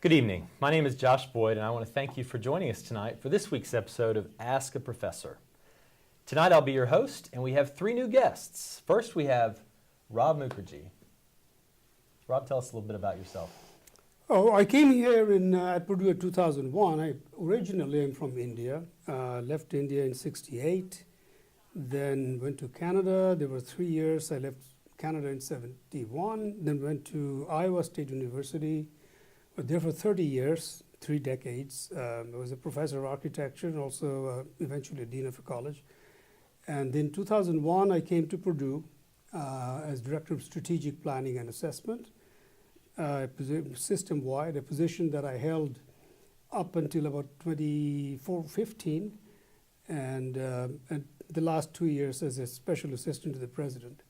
Good evening. My name is Josh Boyd, and I want to thank you for joining us tonight for this week's episode of Ask a Professor. Tonight I'll be your host, and we have three new guests. First, we have Rob Mukherjee. Rob, tell us a little bit about yourself. Oh, I came here at Purdue in 2001. I originally am from India, left India in '68, then went to Canada. There were 3 years. I left Canada in '71, then went to Iowa State University. Was there for 30 years, 3 decades. I was a professor of architecture and also eventually a dean of a college. And in 2001, I came to Purdue as director of strategic planning and assessment, system-wide, a position that I held up until about 2015, and the last 2 years as a special assistant to the president.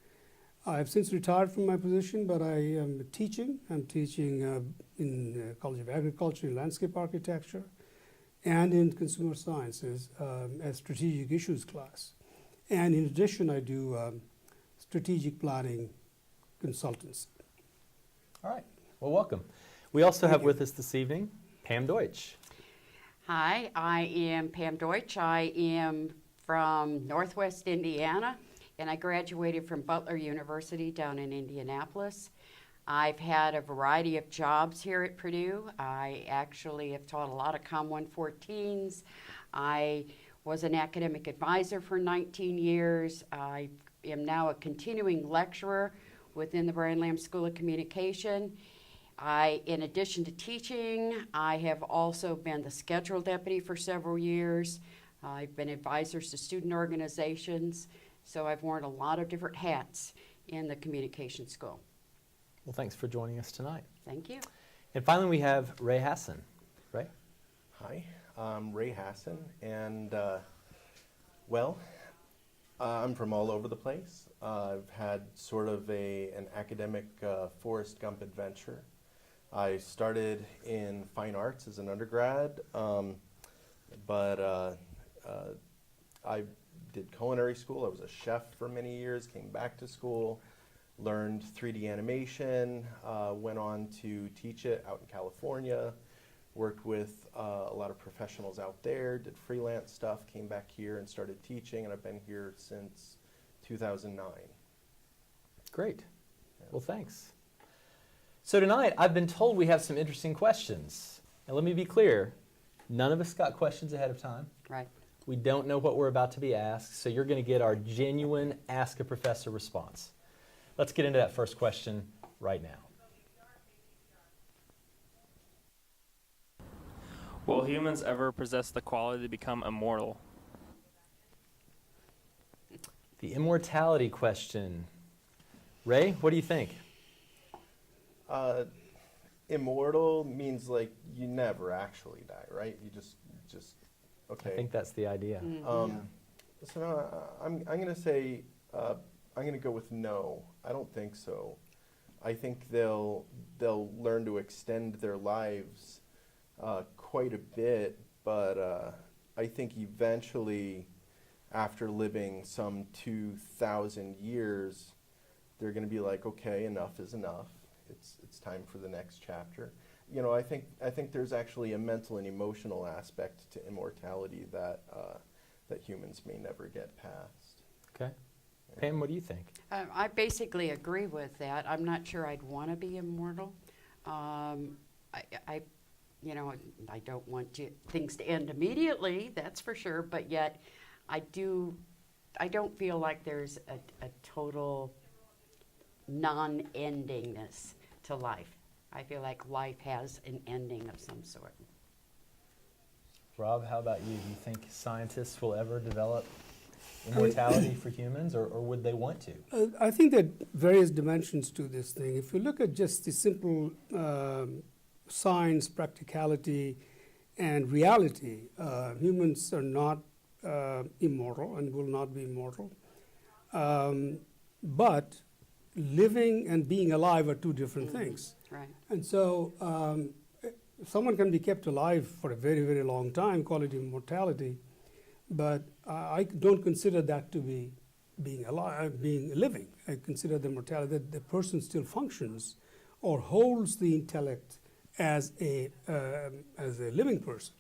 I have since retired from my position, but I am teaching. I'm teaching in College of Agriculture and Landscape Architecture and in Consumer Sciences as strategic issues class. And in addition, I do strategic planning consultants. All right. Well, welcome. We also have with us this evening Pam Deutsch. Hi, I am Pam Deutsch. I am from Northwest Indiana, and I graduated from Butler University down in Indianapolis. I've had a variety of jobs here at Purdue. I actually have taught a lot of COM 114s. I was an academic advisor for 19 years. I am now a continuing lecturer within the Brian Lamb School of Communication. In addition to teaching, I have also been the schedule deputy for several years. I've been advisors to student organizations. So I've worn a lot of different hats in the communication school. Well, thanks for joining us tonight. Thank you. And finally, we have Ray Hassan. Ray? Hi, I'm Ray Hassan, and I'm from all over the place. I've had sort of an academic Forrest Gump adventure. I started in fine arts as an undergrad, but I did culinary school. I was a chef for many years, came back to school, learned 3D animation, went on to teach it out in California, worked with a lot of professionals out there, did freelance stuff, came back here and started teaching, and I've been here since 2009. Great. Yeah. Well, thanks. So tonight, I've been told we have some interesting questions. And let me be clear, none of us got questions ahead of time. Right. We don't know what we're about to be asked, so you're going to get our genuine Ask a Professor response. Let's get into that first question right now. Will humans ever possess the quality to become immortal? The immortality question. Ray, what do you think? Immortal means like you never actually die, right? You just okay. I think that's the idea. So I'm going to say I'm going to go with no. I don't think so. I think they'll learn to extend their lives quite a bit, but I think eventually, after living some 2,000 years, they're going to be like, okay, enough is enough. It's time for the next chapter. You know, I think there's actually a mental and emotional aspect to immortality that humans may never get past. Okay. Pam, what do you think? I basically agree with that. I'm not sure I'd want to be immortal. I don't want things to end immediately, that's for sure, but yet I don't feel like there's a total non-endingness to life. I feel like life has an ending of some sort. Rob, how about you? Do you think scientists will ever develop immortality for humans, or would they want to? I think there are various dimensions to this thing. If you look at just the simple science, practicality, and reality, humans are not immortal and will not be immortal. But living and being alive are two different things. Right. And so someone can be kept alive for a very, very long time, call it immortality, but I don't consider that to be being alive, being living. I consider the mortality that the person still functions or holds the intellect as a living person.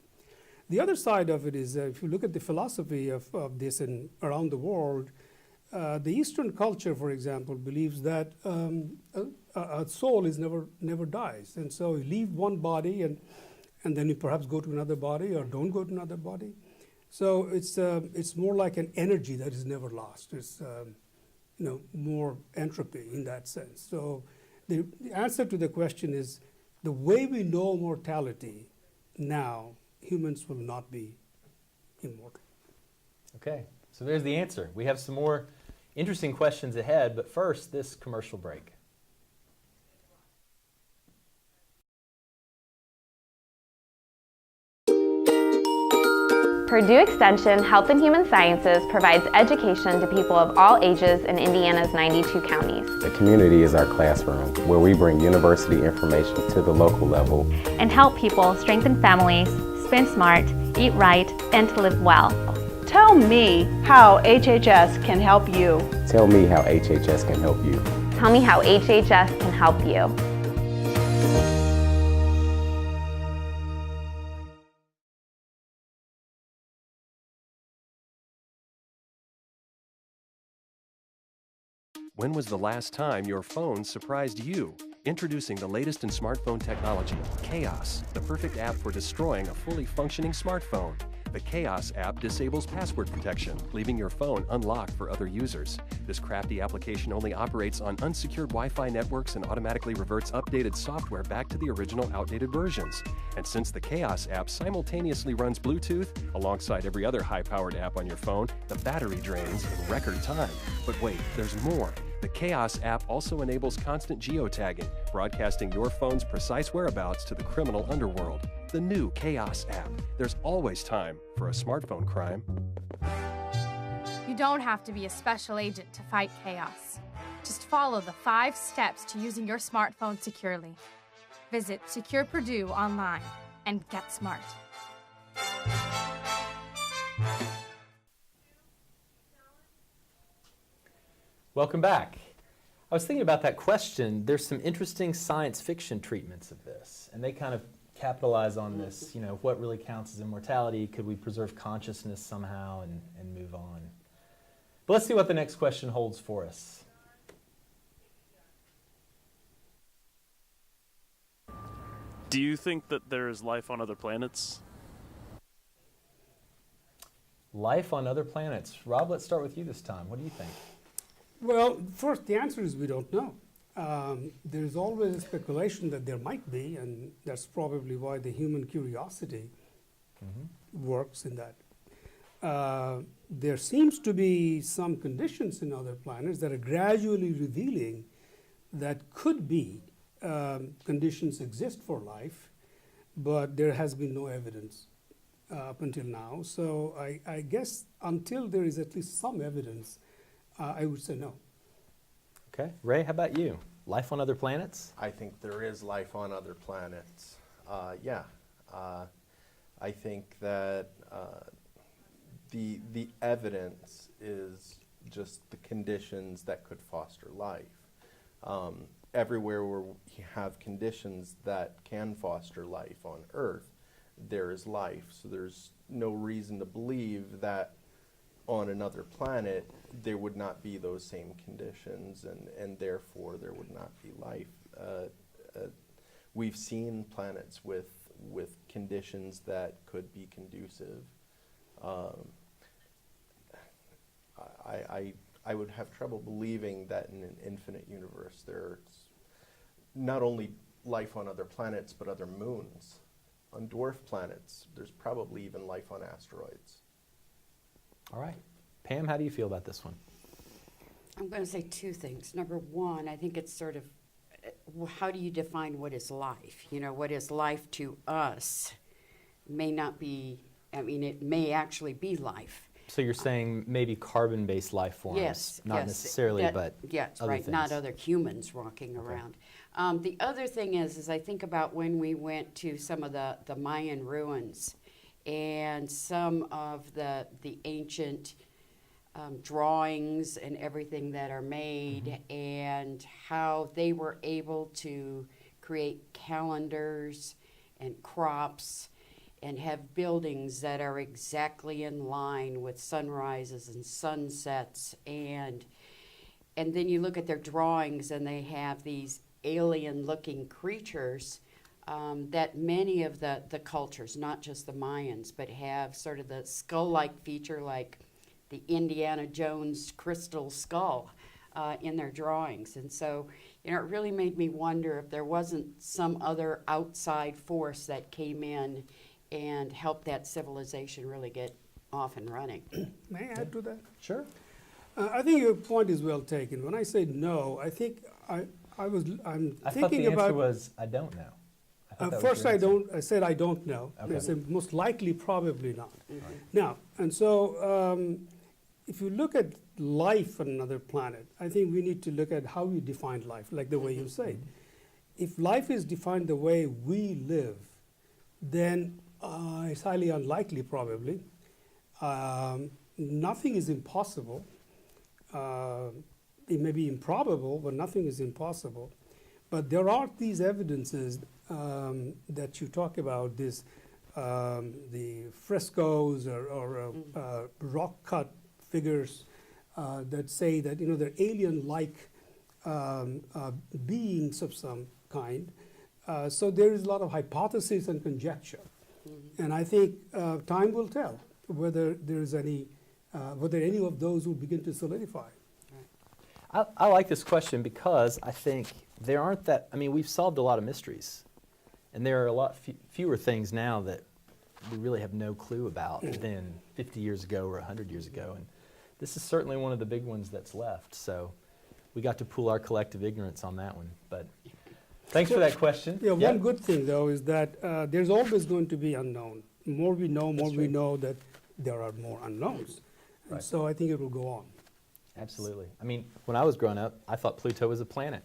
The other side of it is, if you look at the philosophy of this around the world, the Eastern culture, for example, believes that a soul is never dies, and so you leave one body and then you perhaps go to another body or don't go to another body. So it's more like an energy that is never lost. It's more entropy in that sense. So the answer to the question is, the way we know mortality now, humans will not be immortal. Okay, so there's the answer. We have some more interesting questions ahead, but first, this commercial break. Purdue Extension Health and Human Sciences provides education to people of all ages in Indiana's 92 counties. The community is our classroom, where we bring university information to the local level and help people strengthen families, spend smart, eat right, and to live well. Tell me how HHS can help you. Tell me how HHS can help you. Tell me how HHS can help you. When was the last time your phone surprised you? Introducing the latest in smartphone technology, Chaos, the perfect app for destroying a fully functioning smartphone. The Chaos app disables password protection, leaving your phone unlocked for other users. This crafty application only operates on unsecured Wi-Fi networks and automatically reverts updated software back to the original outdated versions. And since the Chaos app simultaneously runs Bluetooth alongside every other high-powered app on your phone, the battery drains in record time. But wait, there's more. The Chaos app also enables constant geotagging, broadcasting your phone's precise whereabouts to the criminal underworld. The new Chaos app. There's always time for a smartphone crime. You don't have to be a special agent to fight chaos. Just follow the 5 steps to using your smartphone securely. Visit Secure Purdue online and get smart. Welcome back. I was thinking about that question. There's some interesting science fiction treatments of this, and they kind of capitalize on this, what really counts as immortality? Could we preserve consciousness somehow and move on? But let's see what the next question holds for us. Do you think that there is life on other planets? Life on other planets. Rob, let's start with you this time. What do you think? Well, first, the answer is we don't know. There's always a speculation that there might be, and that's probably why the human curiosity works in that. There seems to be some conditions in other planets that are gradually revealing that could be conditions exist for life, but there has been no evidence up until now. So I guess until there is at least some evidence, I would say no. Okay. Ray, how about you? Life on other planets? I think there is life on other planets. I think that the evidence is just the conditions that could foster life. Everywhere where we have conditions that can foster life on Earth, there is life. So there's no reason to believe that on another planet there would not be those same conditions, and therefore there would not be life. We've seen planets with conditions that could be conducive. I would have trouble believing that in an infinite universe there's not only life on other planets but other moons. On dwarf planets, there's probably even life on asteroids. All right. Pam, how do you feel about this one? I'm going to say 2 things. Number one, I think it's sort of, how do you define what is life? What is life to us may not be, it may actually be life. So you're saying maybe carbon-based life forms, Yes, not necessarily, but yes, other right, things. not other humans walking around. The other thing is I think about when we went to some of the Mayan ruins and some of the ancient drawings and everything that are made, and how they were able to create calendars and crops and have buildings that are exactly in line with sunrises and sunsets, and then you look at their drawings and they have these alien-looking creatures that many of the cultures, not just the Mayans, but have sort of the skull-like feature like the Indiana Jones crystal skull in their drawings. And so, it really made me wonder if there wasn't some other outside force that came in and helped that civilization really get off and running. May I add to that? Sure. I think your point is well taken. When I say no, I think I'm I thought thinking the answer about. was, I don't know. I thought that was First, your I answer. don't. I said I don't know. Okay. I said most likely, probably not. Mm-hmm. Now, and so if you look at life on another planet, I think we need to look at how we define life, like the way you said. If life is defined the way we live, then it's highly unlikely, probably. Nothing is impossible. It may be improbable, but nothing is impossible. But there are these evidences that you talk about, this the frescoes or rock-cut figures that say that they're alien-like beings of some kind. So there is a lot of hypothesis and conjecture, and I think time will tell whether there's whether any of those will begin to solidify. I like this question because I think there aren't that, we've solved a lot of mysteries, and there are a lot fewer things now that we really have no clue about than 50 years ago or 100 years ago, and this is certainly one of the big ones that's left, so we got to pool our collective ignorance on that one, but thanks for that question. Yeah, Yep. one good thing, though, is that there's always going to be unknown. The more we know, we know that there are more unknowns. And Right. so I think it will go on. Absolutely. When I was growing up, I thought Pluto was a planet.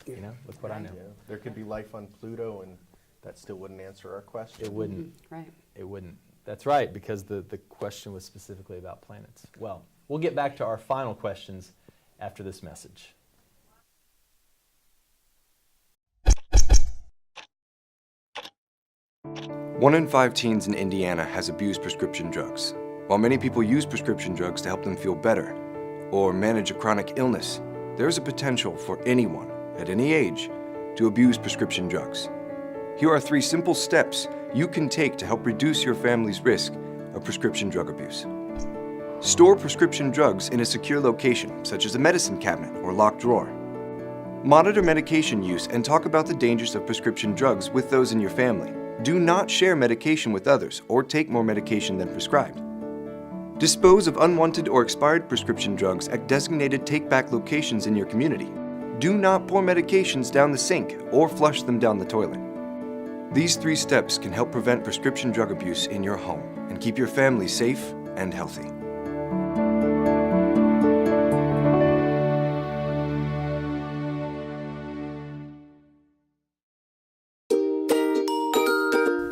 Look what I know. Yeah, there could be life on Pluto, and that still wouldn't answer our question. It wouldn't. Right. It wouldn't. That's right, because the question was specifically about planets. Well, we'll get back to our final questions after this message. One in 5 teens in Indiana has abused prescription drugs. While many people use prescription drugs to help them feel better or manage a chronic illness, there is a potential for anyone at any age to abuse prescription drugs. Here are 3 simple steps you can take to help reduce your family's risk of prescription drug abuse. Store prescription drugs in a secure location, such as a medicine cabinet or locked drawer. Monitor medication use and talk about the dangers of prescription drugs with those in your family. Do not share medication with others or take more medication than prescribed. Dispose of unwanted or expired prescription drugs at designated take-back locations in your community. Do not pour medications down the sink or flush them down the toilet. These 3 steps can help prevent prescription drug abuse in your home and keep your family safe and healthy.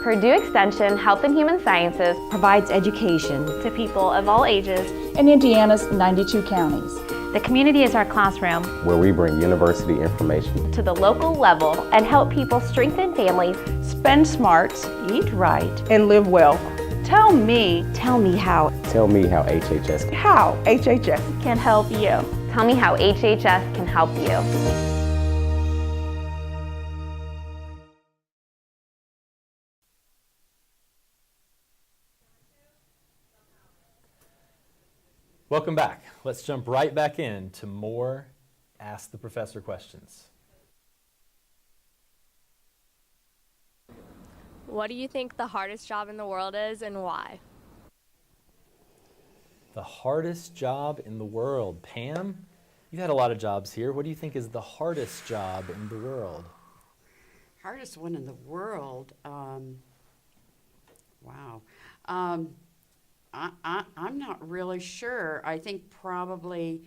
Purdue Extension Health and Human Sciences Provides education To people of all ages, in Indiana's 92 counties. the community is our classroom. where we bring university information to the local level And help people strengthen families. Spend smart, eat right, and live well. Tell me Tell me how Tell me how HHS how HHS can help you. Tell me how HHS can help you. Welcome back. Let's jump right back into more Ask the Professor questions. What do you think the hardest job in the world is and why? The hardest job in the world. Pam, you've had a lot of jobs here. What do you think is the hardest job in the world? Hardest one in the world. Wow. I'm not really sure. I think probably,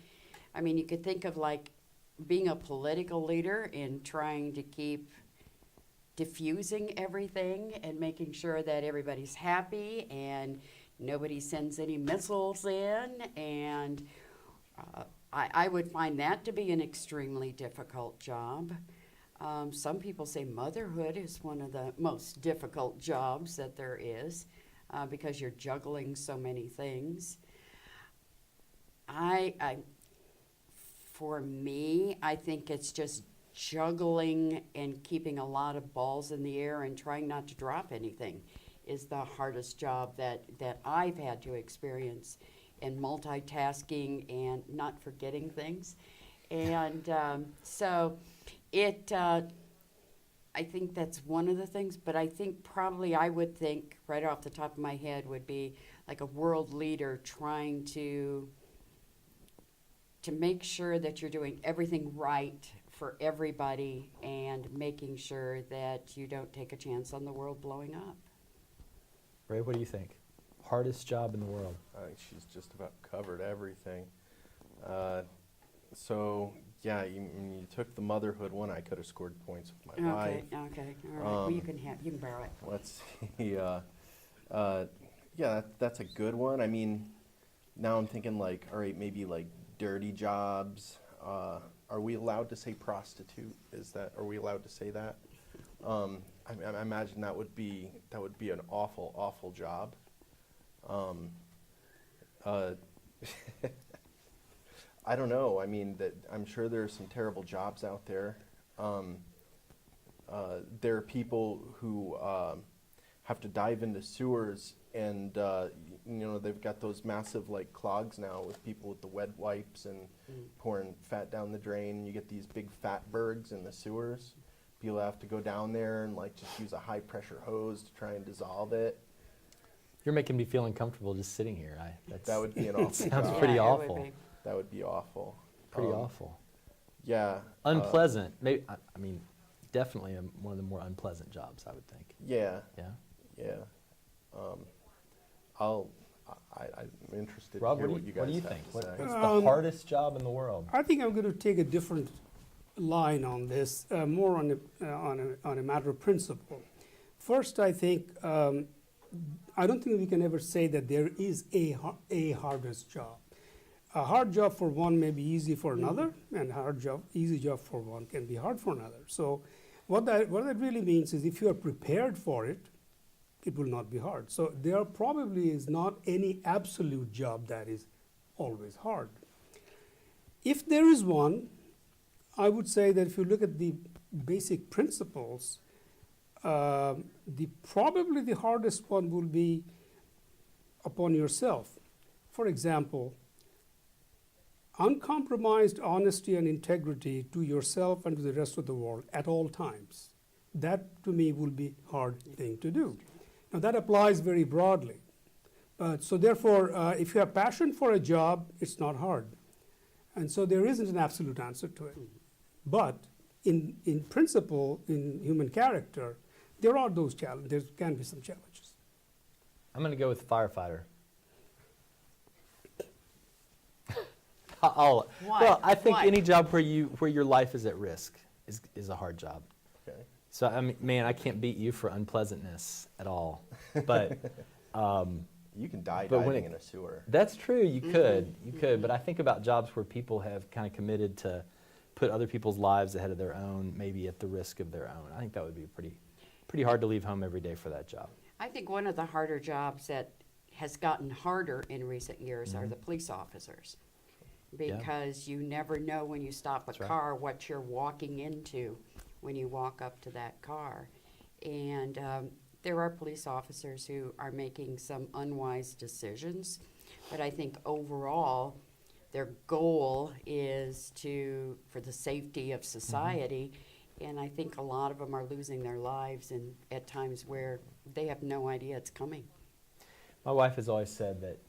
you could think of like being a political leader and trying to keep diffusing everything and making sure that everybody's happy and nobody sends any missiles in. And I would find that to be an extremely difficult job. Some people say motherhood is one of the most difficult jobs that there is because you're juggling so many things. For me, I think it's just juggling and keeping a lot of balls in the air and trying not to drop anything is the hardest job that I've had to experience, and multitasking and not forgetting things. And so I think that's one of the things, but I think probably I would think right off the top of my head would be like a world leader trying to make sure that you're doing everything right for everybody and making sure that you don't take a chance on the world blowing up. Ray, what do you think? Hardest job in the world? I think she's just about covered everything. So yeah, you took the motherhood one. I could have scored points with my wife. Okay, all right. Well, you can borrow it. Let's see. Yeah, that's a good one. I mean, now I'm thinking like, all right, maybe like dirty jobs. Are we allowed to say prostitute? Are we allowed to say that? I imagine that would be an awful job. I don't know. I mean, I'm sure there are some terrible jobs out there. There are people who have to dive into sewers, and they've got those massive like clogs now with people with the wet wipes and pouring fat down the drain. You get these big fat bergs in the sewers. People have to go down there and like just use a high pressure hose to try and dissolve it. You're making me feel uncomfortable just sitting here. That would be an awful sounds job. pretty awful. That would be awful. Pretty awful. Yeah. Unpleasant. Maybe. I mean, definitely one of the more unpleasant jobs, I would think. Yeah. Yeah. Yeah. I'm interested Rob, to hear what you guys do you have think? to say. What's the hardest job in the world? I think I'm going to take a different line on this, more on a matter of principle. First, I think I don't think we can ever say that there is a hardest job. A hard job for one may be easy for another, and easy job for one can be hard for another. So what that really means is if you are prepared for it, it will not be hard. So there probably is not any absolute job that is always hard. If there is one, I would say that if you look at the basic principles, probably the hardest one will be upon yourself. For example, uncompromised honesty and integrity to yourself and to the rest of the world at all times. That to me will be a hard thing to do. Now that applies very broadly. So therefore, if you have passion for a job, it's not hard. And so there isn't an absolute answer to it. But in principle, in human character, there are those challenges. There can be some challenges. I'm going to go with firefighter. Well, I think any job where your life is at risk is a hard job. Okay. So I mean, man, I can't beat you for unpleasantness at all. But you can die diving in a sewer. That's true. You could. But I think about jobs where people have kind of committed to put other people's lives ahead of their own, maybe at the risk of their own. I think that would be pretty hard to leave home every day for that job. I think one of the harder jobs that has gotten harder in recent years are the police officers. Because you never know when you stop a car what you're walking into when you walk up to that car. And there are police officers who are making some unwise decisions, but I think overall their goal is for the safety of society, and I think a lot of them are losing their lives and at times where they have no idea it's coming. My wife has always said that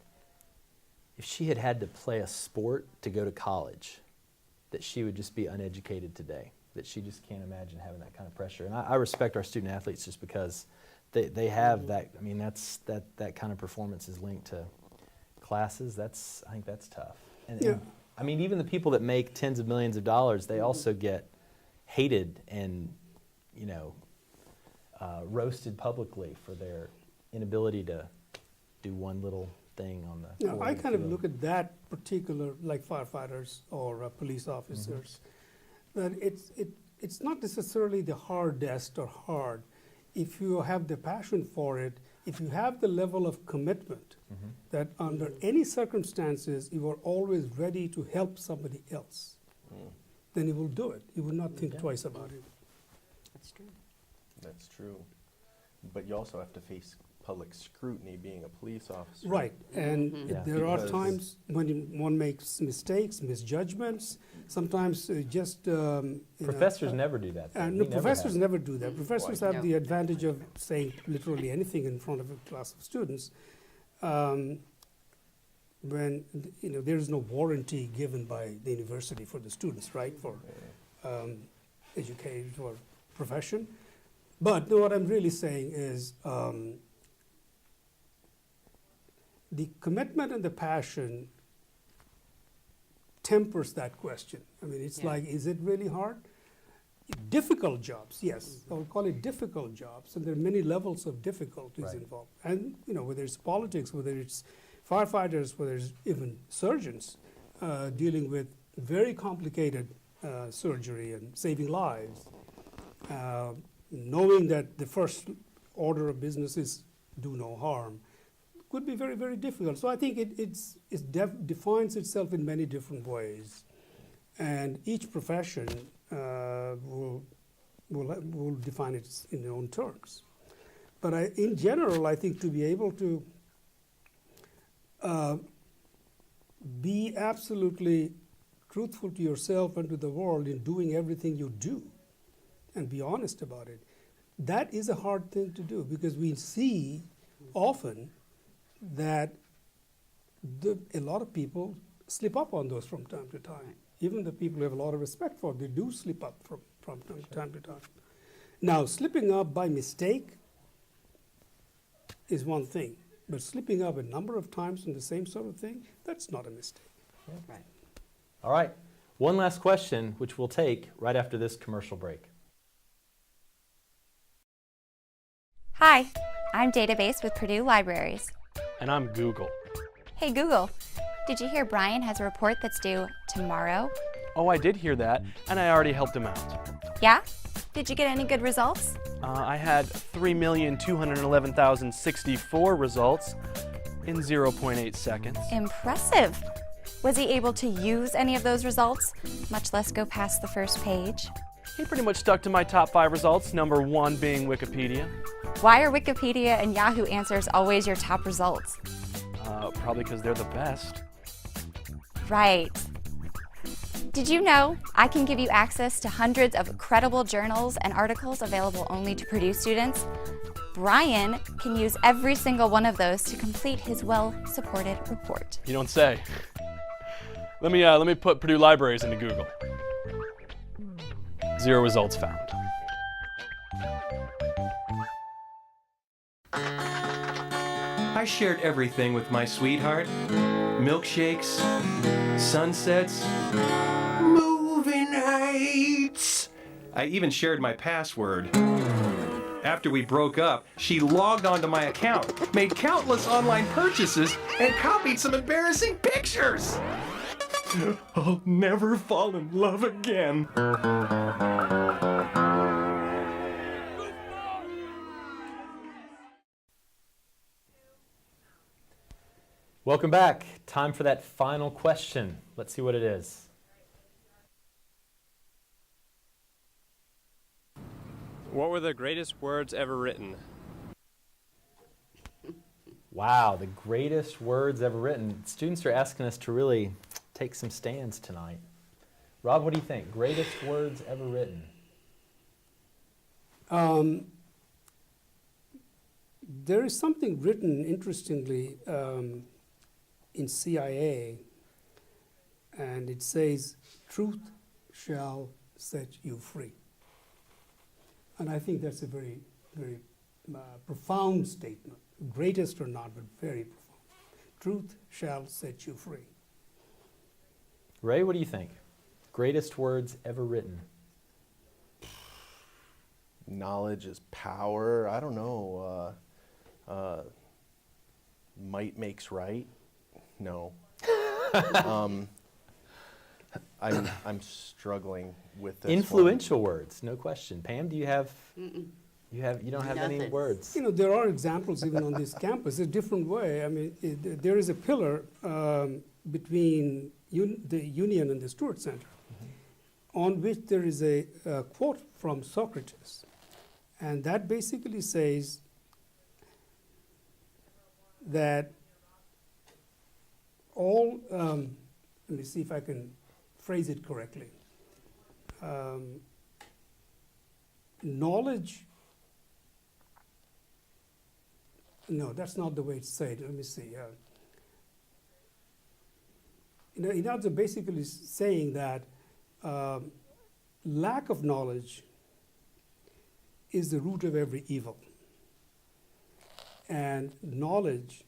if she had to play a sport to go to college, that she would just be uneducated today, that she just can't imagine having that kind of pressure. And I respect our student athletes just because they have that. I mean, that kind of performance is linked to classes. I think that's tough. And I mean, even the people that make tens of millions of dollars, they also get hated and, roasted publicly for their inability to do one little thing on the I kind of look at that particular, like firefighters or police officers, that it's not necessarily the hardest or hard. If you have the passion for it, if you have the level of commitment that under any circumstances you are always ready to help somebody else, then you will do it. You will not think twice about it. That's true. That's true. But you also have to face public scrutiny being a police officer. Right, and there are Because- times when one makes mistakes, misjudgments. Sometimes just Professors never do that. though. no, We never professors have. never do that. Professors Right. have the advantage of saying literally anything in front of a class of students. When there is no warranty given by the university for the students, right, for education or profession. But no, what I'm really saying is the commitment and the passion tempers that question. I mean, it's like, is it really hard? Difficult jobs, yes. I would call it difficult jobs, and there are many levels of difficulties involved. And whether it's politics, whether it's firefighters, whether it's even surgeons dealing with very complicated surgery and saving lives, knowing that the first order of business is do no harm, could be very, very difficult. So I think it defines itself in many different ways, and each profession will define it in their own terms. But in general, I think to be able to be absolutely truthful to yourself and to the world in doing everything you do, and be honest about it, that is a hard thing to do, because we see often that a lot of people slip up on those from time to time. Even the people who have a lot of respect for, they do slip up from time to time. Now, slipping up by mistake is one thing, but slipping up a number of times in the same sort of thing, that's not a mistake. Right. All right. One last question, which we'll take right after this commercial break. Hi, I'm Database with Purdue Libraries. And I'm Google. Hey Google, did you hear Brian has a report that's due tomorrow? Oh, I did hear that, and I already helped him out. Yeah? Did you get any good results? I had 3,211,064 results in 0.8 seconds. Impressive. Was he able to use any of those results, much less go past the first page? He pretty much stuck to my top 5 results, number 1 being Wikipedia. Why are Wikipedia and Yahoo Answers always your top results? Probably because they're the best. Right. Did you know I can give you access to hundreds of credible journals and articles available only to Purdue students? Brian can use every single one of those to complete his well-supported report. You don't say. Let me put Purdue Libraries into Google. 0 results found. I shared everything with my sweetheart. Milkshakes, sunsets, movie nights. I even shared my password. After we broke up, she logged onto my account, made countless online purchases, and copied some embarrassing pictures. I'll never fall in love again. Welcome back. Time for that final question. Let's see what it is. What were the greatest words ever written? Wow, the greatest words ever written. Students are asking us to really take some stands tonight. Rob, what do you think? Greatest words ever written? There is something written, interestingly, in CIA, and it says, "Truth shall set you free." And I think that's a very, very profound statement. Greatest or not, but very profound. Truth shall set you free. Ray, what do you think? Greatest words ever written? Knowledge is power. I don't know. Might makes right. No. I I'm struggling with this. Influential words, no question. Pam, do you have? Mm-mm. You don't have any Nothing. words. You know, there are examples even on this campus, a different way. I mean, there is a pillar between the Union and the Stewart Center, on which there is a quote from Socrates. And that basically says that all, let me see if I can phrase it correctly. Knowledge, no, that's not the way it's said. Let me see. In other words, basically saying that lack of knowledge is the root of every evil. And knowledge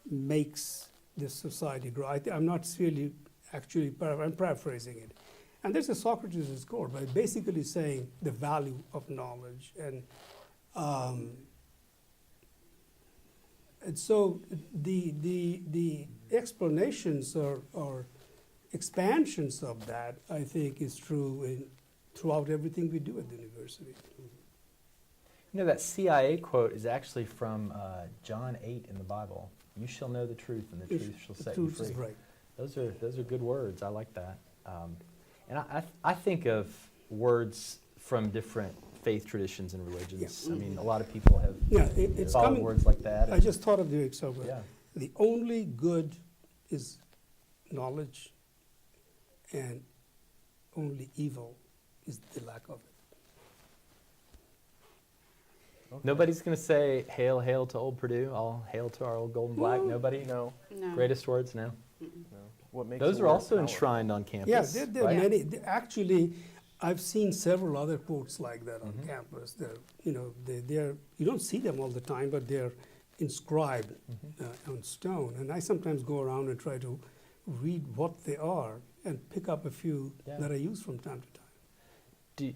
makes this society grow. I'm not really actually, I'm paraphrasing it. And there's a Socrates' quote, by basically saying the value of knowledge. And so the explanations or expansions of that, I think, is true throughout everything we do at the university. You know, that CIA quote is actually from John 8 in the Bible. You shall know the truth, and the truth shall set you free. Is right. Those are good words. I like that. And I think of words from different faith traditions and religions. Yeah. I mean, a lot of people have It's followed coming. words like that. I just thought of the example. Yeah. The only good is knowledge, and only evil is the lack of it. Okay. Nobody's going to say, hail, hail to old Purdue, all hail to our old golden black. Nobody? No. No. Greatest words? No. No. What makes Those the are word also powerful? enshrined on campus. Yeah, there are right? many. Actually, I've seen several other quotes like that on campus. They're you don't see them all the time, but they're inscribed on stone. And I sometimes go around and try to read what they are and pick up a few that I use from time to time.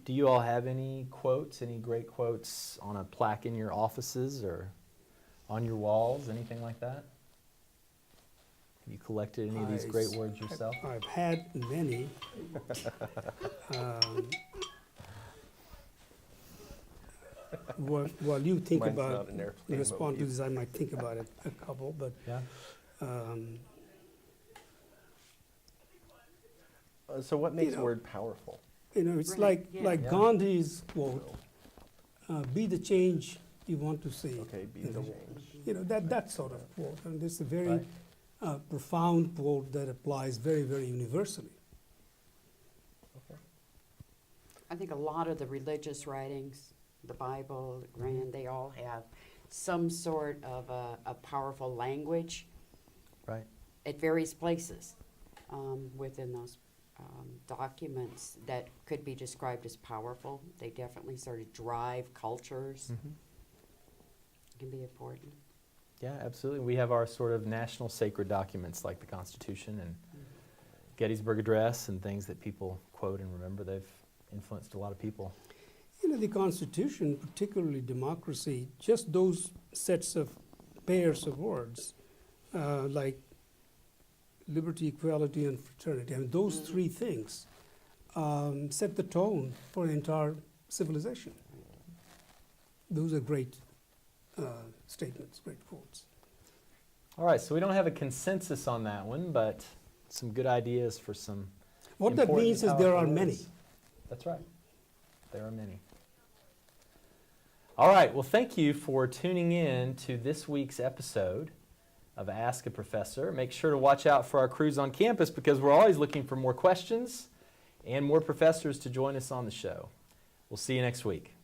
Do you all have any quotes, any great quotes on a plaque in your offices or on your walls, anything like that? Have you collected any of these great words yourself? I've had many. While you think Mine's about not an airplane respond to mode. this, I might think about it a couple, but Yeah. So what makes You the know, word powerful? it's Right, like Yeah. Gandhi's quote, be the change you want to see. Okay, be in the the world. change. That sort of quote. And this is a very Right. profound quote that applies very, very universally. I think a lot of the religious writings, the Bible, the Quran, they all have some sort of a powerful language Right. at various places within those documents that could be described as powerful. They definitely sort of drive cultures. Can be important. Yeah, absolutely. We have our sort of national sacred documents like the Constitution and Gettysburg Address and things that people quote and remember. They've influenced a lot of people. The Constitution, particularly democracy, just those sets of pairs of words, like liberty, equality, and fraternity, I mean, those three things set the tone for the entire civilization. Those are great statements, great quotes. All right, so we don't have a consensus on that one, but some good ideas for some What that important, means is there are powerful many. words. That's right. There are many. All right, well, thank you for tuning in to this week's episode of Ask a Professor. Make sure to watch out for our crews on campus because we're always looking for more questions and more professors to join us on the show. We'll see you next week.